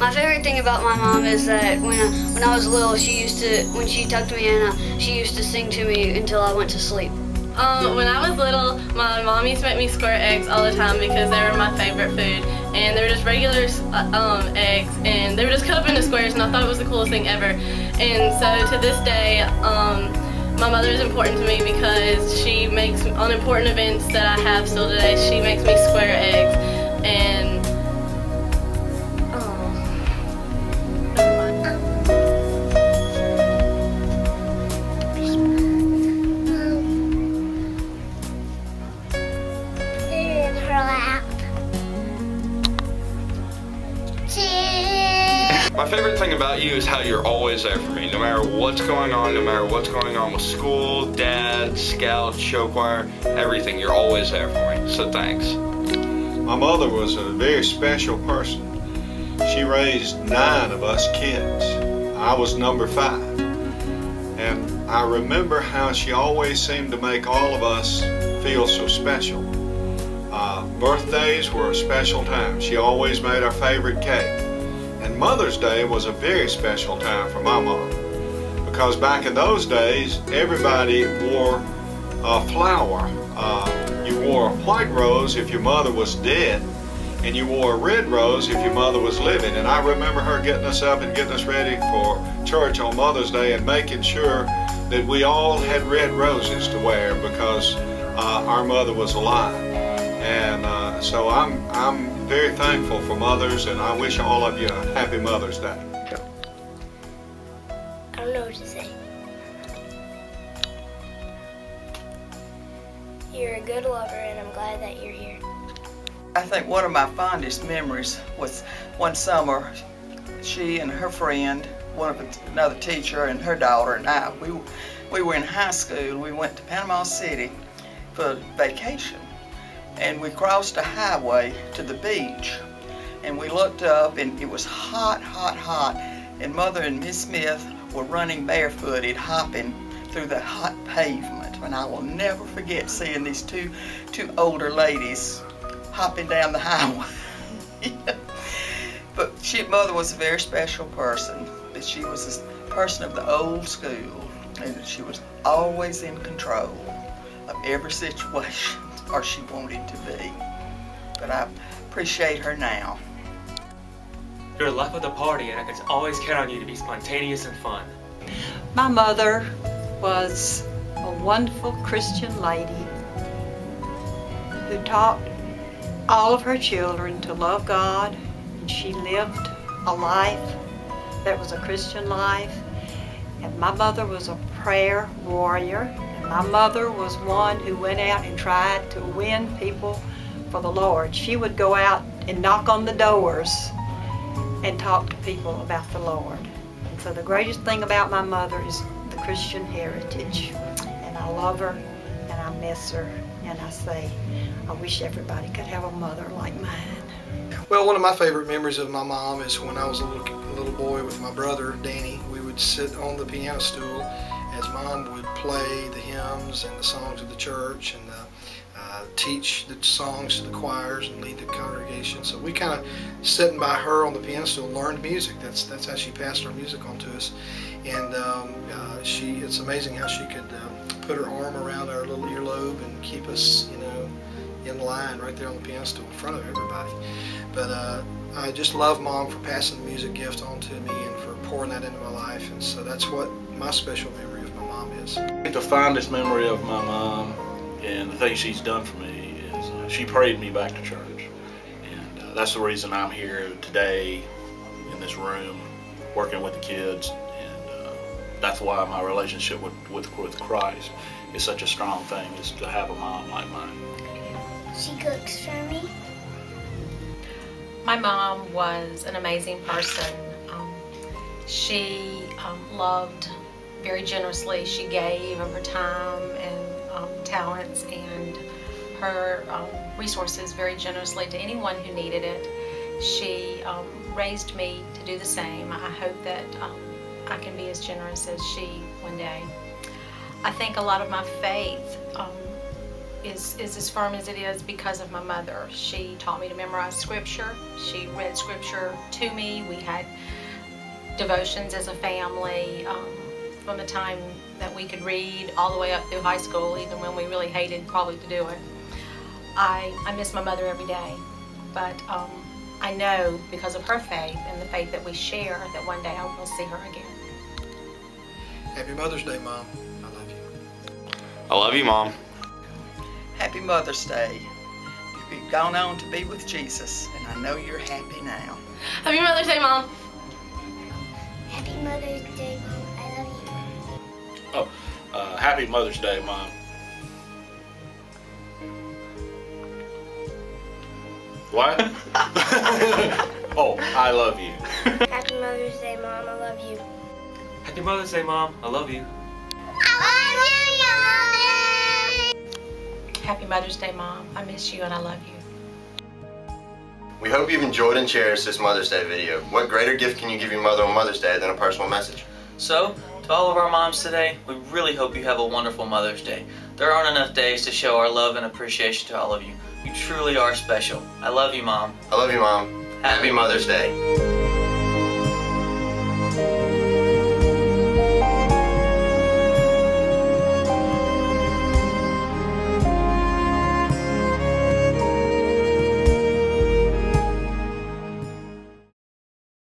My favorite thing about my mom is that when I was little, when she tucked me in, she used to sing to me until I went to sleep. When I was little, my mom used to make me square eggs all the time because they were my favorite food. And they were just regular eggs, and they were just cut up into squares, and I thought it was the coolest thing ever. And so to this day, my mother is important to me because she makes, on important events that I have still today, she makes me square eggs. And my favorite thing about you is how you're always there for me. No matter what's going on, no matter what's going on with school, dad, scout, show choir, everything, you're always there for me. So thanks. My mother was a very special person. She raised 9 of us kids. I was number 5. And I remember how she always seemed to make all of us feel so special. Birthdays were a special time. She always made our favorite cake. And Mother's Day was a very special time for my mom, because back in those days, everybody wore a flower. You wore a white rose if your mother was dead, and you wore a red rose if your mother was living. And I remember her getting us up and getting us ready for church on Mother's Day and making sure that we all had red roses to wear because our mother was alive. And so I'm very thankful for mothers, and I wish all of you a happy Mother's Day. I don't know what to say. You're a good lover, and I'm glad that you're here. I think one of my fondest memories was one summer, she and her friend, another teacher, and her daughter and I, we were in high school. We went to Panama City for vacation. And we crossed a highway to the beach, and we looked up, and it was hot, hot, hot, and Mother and Miss Smith were running barefooted, hopping through the hot pavement. And I will never forget seeing these two older ladies hopping down the highway. But Mother was a very special person. But she was a person of the old school, and she was always in control of every situation, or she wanted to be. But I appreciate her now. You're the life of the party, and I can always count on you to be spontaneous and fun. My mother was a wonderful Christian lady who taught all of her children to love God, and she lived a life that was a Christian life. And my mother was a prayer warrior. My mother was one who went out and tried to win people for the Lord. She would go out and knock on the doors and talk to people about the Lord. And so the greatest thing about my mother is the Christian heritage. And I love her, and I miss her, and I say, I wish everybody could have a mother like mine. Well, one of my favorite memories of my mom is when I was a little boy with my brother, Danny. We would sit on the piano stool as Mom would play the hymns and the songs of the church, and teach the songs to the choirs and lead the congregation. So we kind of, sitting by her on the piano stool, learned music. That's how she passed our music on to us. And it's amazing how she could put her arm around our little earlobe and keep us, in line right there on the piano stool in front of everybody. But I just love Mom for passing the music gift on to me and for pouring that into my life. And so that's what my special memory of my mom is. I think the fondest memory of my mom and the thing she's done for me is she prayed me back to church. And that's the reason I'm here today in this room working with the kids. And that's why my relationship with Christ is such a strong thing, is to have a mom like mine. She cooks for me. My mom was an amazing person. She loved very generously. She gave of her time and talents and her resources very generously to anyone who needed it. She raised me to do the same. I hope that I can be as generous as she one day. I think a lot of my faith is as firm as it is because of my mother. She taught me to memorize scripture. She read scripture to me. We had devotions as a family from the time that we could read all the way up through high school, even when we really hated probably to do it. I miss my mother every day, but I know because of her faith and the faith that we share that one day I will see her again. Happy Mother's Day, Mom. I love you. I love you, Mom. Happy Mother's Day. You've gone on to be with Jesus, and I know you're happy now. Happy Mother's Day, Mom. Happy Mother's Day, Mom. I love you. Oh, happy Mother's Day, Mom. What? Oh, I love you. Happy Mother's Day, Mom. I love you. Happy Mother's Day, Mom. I love you. Happy Mother's Day, Mom. I miss you and I love you. We hope you've enjoyed and cherished this Mother's Day video. What greater gift can you give your mother on Mother's Day than a personal message? So, to all of our moms today, we really hope you have a wonderful Mother's Day. There aren't enough days to show our love and appreciation to all of you. You truly are special. I love you, Mom. I love you, Mom. Happy Mother's Day.